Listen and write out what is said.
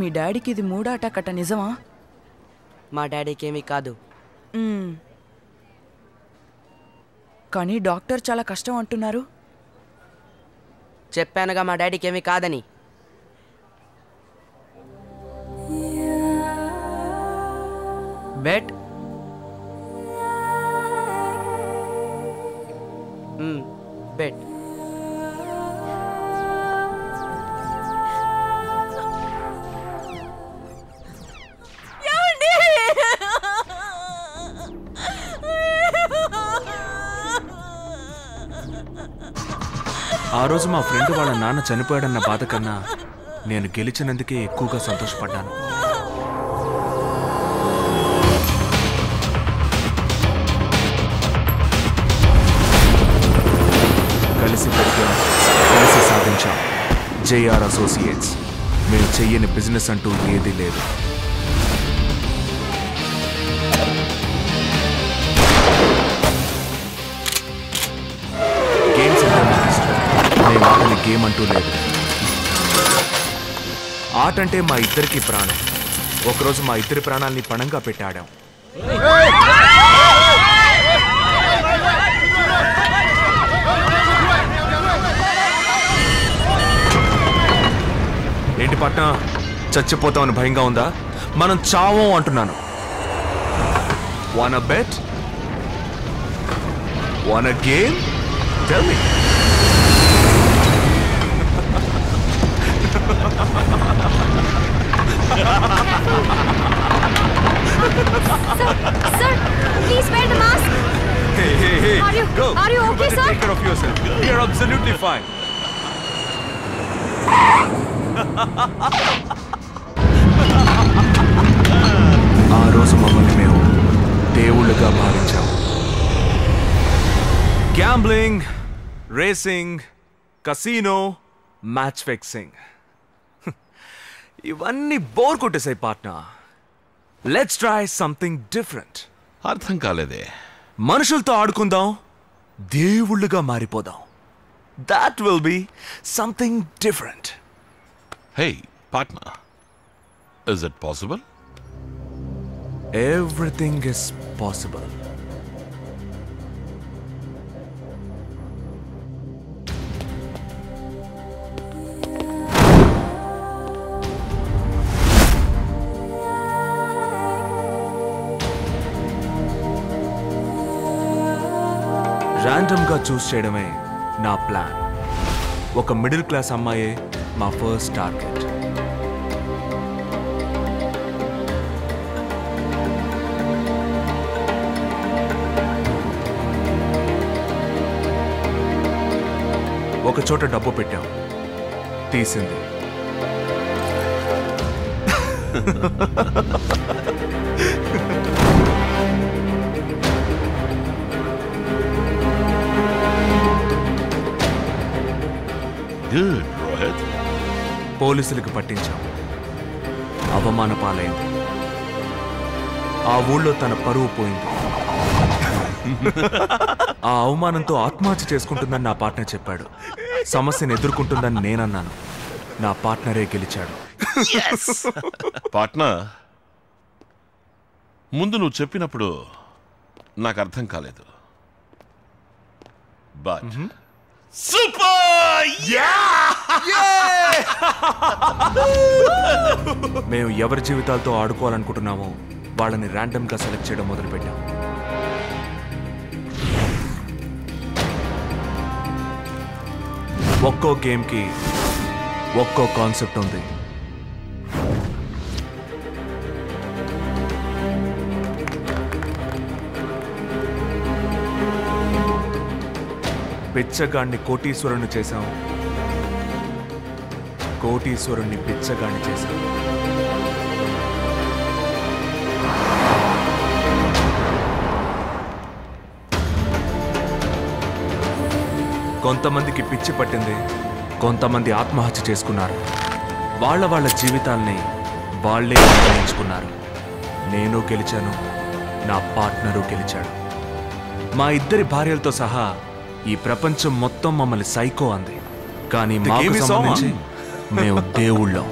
మీ డాడీకి ఇది మూడో అటాక్ అట, నిజమా? మా డాడీకి ఏమీ కాదు. కానీ డాక్టర్ చాలా కష్టం అంటున్నారు. చెప్పానుగా మా డాడీకి ఏమీ కాదని. బెట్ బెట్ ఆ రోజు మా ఫ్రెండ్ వాళ్ళ నాన్న చనిపోయాడన్న బాధ కన్నా నేను గెలిచినందుకే ఎక్కువగా సంతోషపడ్డాను. కలిసి పెరిగాం, కలిసి సాధించాం. J R associates. మేము చెయ్యని బిజినెస్ అంటూ ఏదీ లేదు. గేమ్స్ అంటే మాకు ఇష్టం. మేము ఆటని గేమ్ అంటూ లేదు. ఆట అంటే మా ఇద్దరికి ప్రాణం. ఒకరోజు మా ఇద్దరి ప్రాణాలని పణంగా పెట్టి ఆడాం. ఏంటి పట్న, చచ్చిపోతామని భయంగా ఉందా? మనం చావం అంటున్నాను. Wanna bet? Wanna game? Tell me. Sir, please wear the mask. Hey, go. Are you okay, sir? Take care of yourself. You're absolutely fine. ఆ రోజు మమ్మల్ని మేము దేవుళ్ళుగా భావించాం. Gambling, racing, casino, match fixing, ఇవన్నీ బోర్ కొట్టేసాయి partner. Let's try something different. అర్థం కాలేదే. మనుషులతో ఆడుకుందాం, దేవుళ్ళుగా మారిపోదాం. That will be something different. Hey, partner. Is it possible? Everything is possible. ర్యాండమ్గా చూస్ చేయడమే నా ప్లాన్. ఒక మిడిల్ క్లాస్ అమ్మాయే మా ఫస్ట్ టార్గెట్. ఒక చోట డబ్బు పెట్టాం, తీసింది. Good, Rohit. పోలీసులకు పట్టించాం. అవమాన పాలైంది. ఆ ఊళ్ళో తన పరువు పోయింది. ఆ అవమానంతో ఆత్మహత్య చేసుకుంటుందని నా పార్ట్నర్ చెప్పాడు. సమస్యను ఎదుర్కొంటుందని నేనన్నాను. నా పార్ట్నరే గెలిచాడు. పార్ట్నర్, ముందు నువ్వు చెప్పినప్పుడు నాకు అర్థం కాలేదు. But super! మేము ఎవరి జీవితాలతో ఆడుకోవాలనుకుంటున్నామో వాళ్ళని ర్యాండమ్గా సెలెక్ట్ చేయడం మొదలుపెట్టాం. ఒక్కో గేమ్కి ఒక్కో కాన్సెప్ట్ ఉంది. బిచ్చగాడిని కోటీశ్వరుని చేశాం, కోటీశ్వరుణ్ణి బిచ్చగాడిని చేశాం. కొంతమందికి పిచ్చి పట్టింది, కొంతమంది ఆత్మహత్య చేసుకున్నారు. వాళ్ళ జీవితాల్ని వాళ్ళే నిర్ణయించుకున్నారు. నేను గెలిచాను, నా పార్ట్నరు గెలిచాడు. మా ఇద్దరి భార్యలతో సహా ఈ ప్రపంచం మొత్తం మమ్మల్ని సైకో అంది. కానీ మాకు సంబంధించి మేము దేవుళ్ళం.